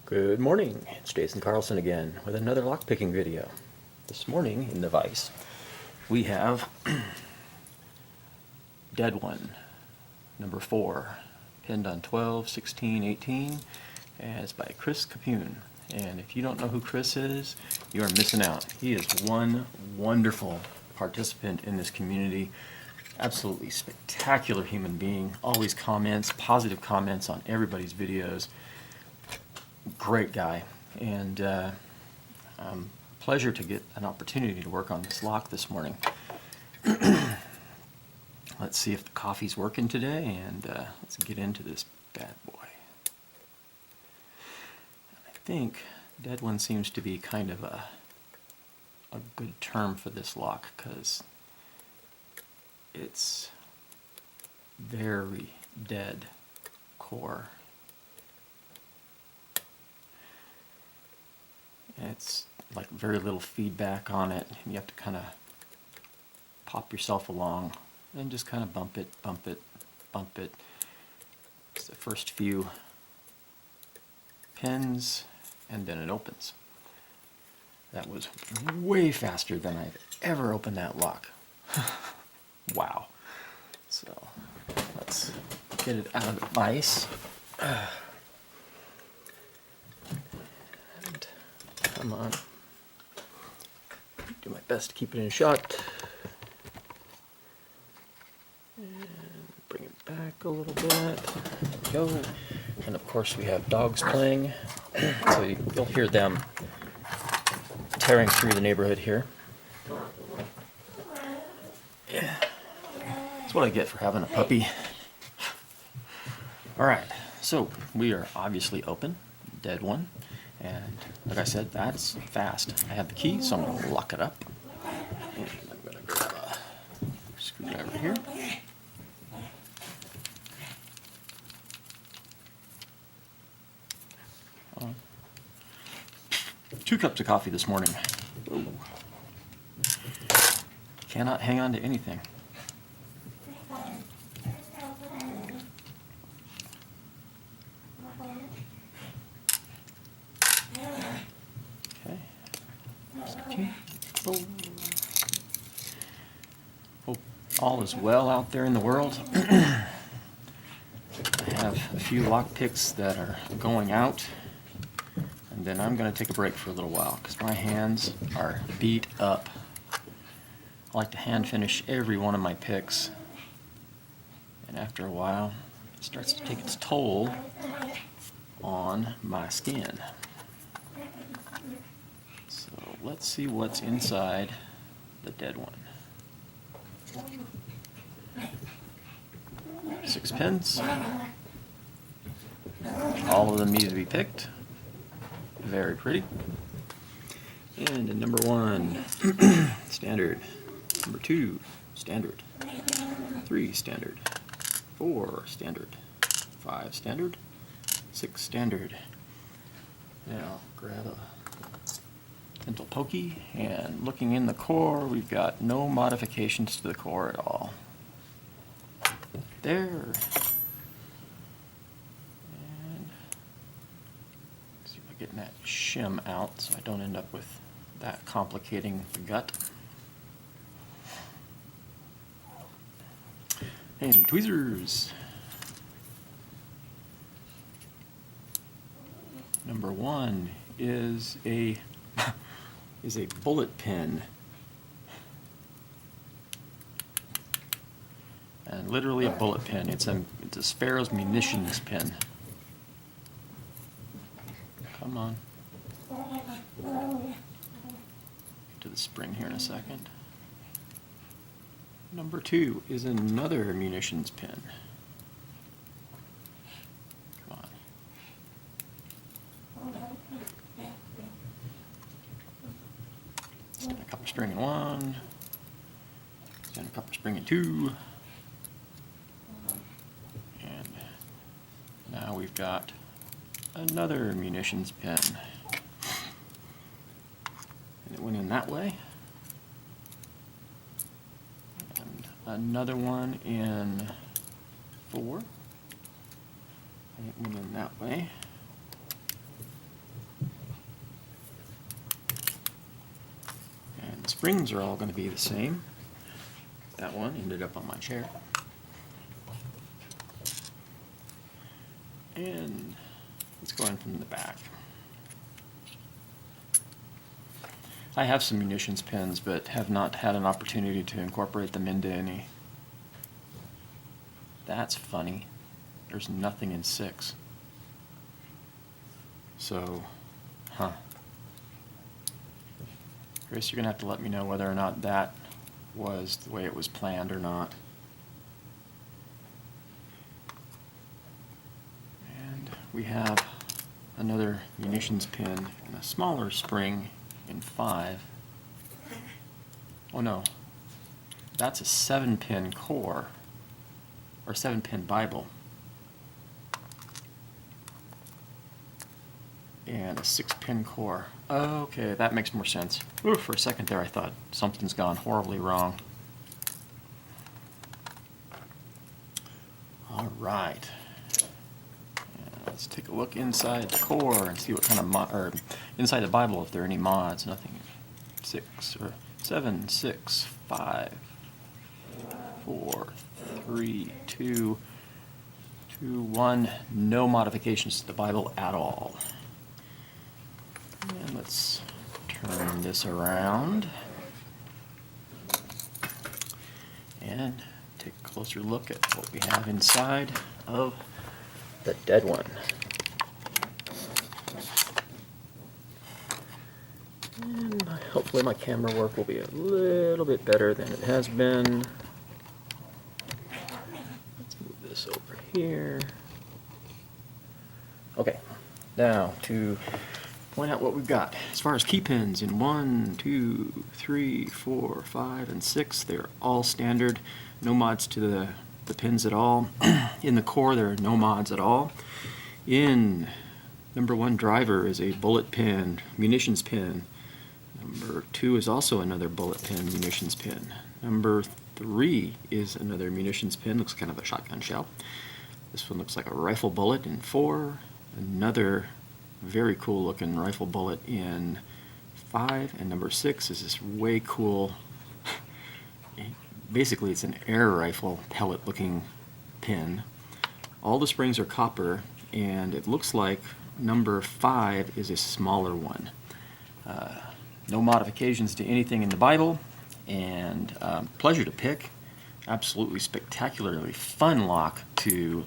Good morning, it's Jason Carlson again with another lockpicking video. This morning in the vise we have Dead One, number 4, pinned on 12, 16, 18, and it's by Chris Capune. And if you don't know who Chris is, you are missing out. He is one wonderful participant in this community, absolutely spectacular human being, always comments, positive comments on everybody's videos. Great guy, and pleasure to get an opportunity to work on this lock this morning. Let's see if the coffee's working today, and let's get into this bad boy. I think Dead One seems to be kind of a good term for this lock because it's very dead core. It's like very little feedback on it, and you have to kind of pop yourself along and just kind of bump it, bump it, bump it. It's the first few pins, and then it opens. That was way faster than I've ever opened that lock. Wow. So let's get it out of the vise. Come on. Do my best to keep it in shot. And bring it back a little bit. There we go. And of course we have dogs playing. So you'll hear them tearing through the neighborhood here. Yeah. That's what I get for having a puppy. Alright, so we are obviously open. Dead One. And like I said, that's fast. I have the key, so I'm going to lock it up. And I'm going to grab a screwdriver here. Two cups of coffee this morning. Whoa. Cannot hang on to anything. Hope all is well out there in the world. I have a few lock picks that are going out, and then I'm going to take a break for a little while because my hands are beat up. I like to hand finish every one of my picks, and after a while it starts to take its toll on my skin. So let's see what's inside the Dead One. 6 pins. All of them need to be picked. Very pretty. And in number 1, standard. Number 2, standard. 3, standard. 4, standard. 5, standard. 6, standard. Now grab a dental pokey, and looking in the core, we've got no modifications to the core at all. There. And see if I'm getting that shim out so I don't end up with that complicating the gut. And tweezers. Number 1 is a bullet pin, and literally a bullet pin. It's a Sparrow's munitions pin. Come on. Get to the spring here in a second. Number 2 is another munitions pin. Come on. Stand a copper spring in 1. Stand a copper spring in 2. And now we've got another munitions pin. And it went in that way. And another one in 4. And it went in that way. springs are all going to be the same. That one ended up on my chair. And let's go in from the back. I have some munitions pins, but have not had an opportunity to incorporate them into any. That's funny. There's nothing in 6. So, Chris, you're going to have to let me know whether or not that was the way it was planned or not. And we have another munitions pin and a smaller spring in 5. Oh no, that's a 7-pin core, or 7-pin Bible. And a 6-pin core. Okay, that makes more sense. Ooh, for a second there I thought something's gone horribly wrong. All right. Let's take a look inside the core and see what kind of or inside the Bible if there are any mods. Nothing. 6 or 7, 6, 5, 4, 3, 2, 1. No modifications to the Bible at all. And let's turn this around and take a closer look at what we have inside of the dead one. And hopefully my camera work will be a little bit better than it has been. Let's move this over here. Okay, now to point out what we've got. As far as key pins in 1, 2, 3, 4, 5, and 6, they're all standard. No mods to the pins at all. In the core, there are no mods at all. In number 1 driver is a bullet pin, munitions pin. Number 2 is also another bullet pin, munitions pin. Number 3 is another munitions pin, looks kind of a shotgun shell. This one looks like a rifle bullet in 4. Another very cool looking rifle bullet in 5. And number 6 is this way cool, basically it's an air rifle pellet looking pin. All the springs are copper, and it looks like number 5 is a smaller one. No modifications to anything in the Bible, and pleasure to pick. Absolutely spectacularly fun lock to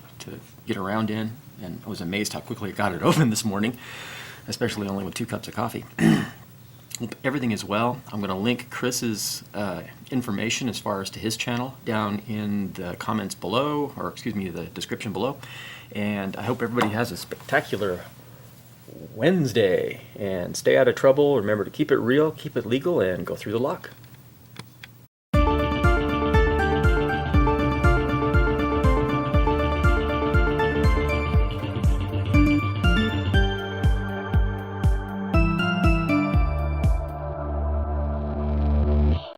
get around in, and I was amazed how quickly I got it open this morning, especially only with 2 cups of coffee. Hope everything is well. I'm going to link Chris's information as far as to his channel down in the comments below, or excuse me, the description below. And I hope everybody has a spectacular Wednesday, and stay out of trouble. Remember to keep it real, keep it legal, and go through the lock.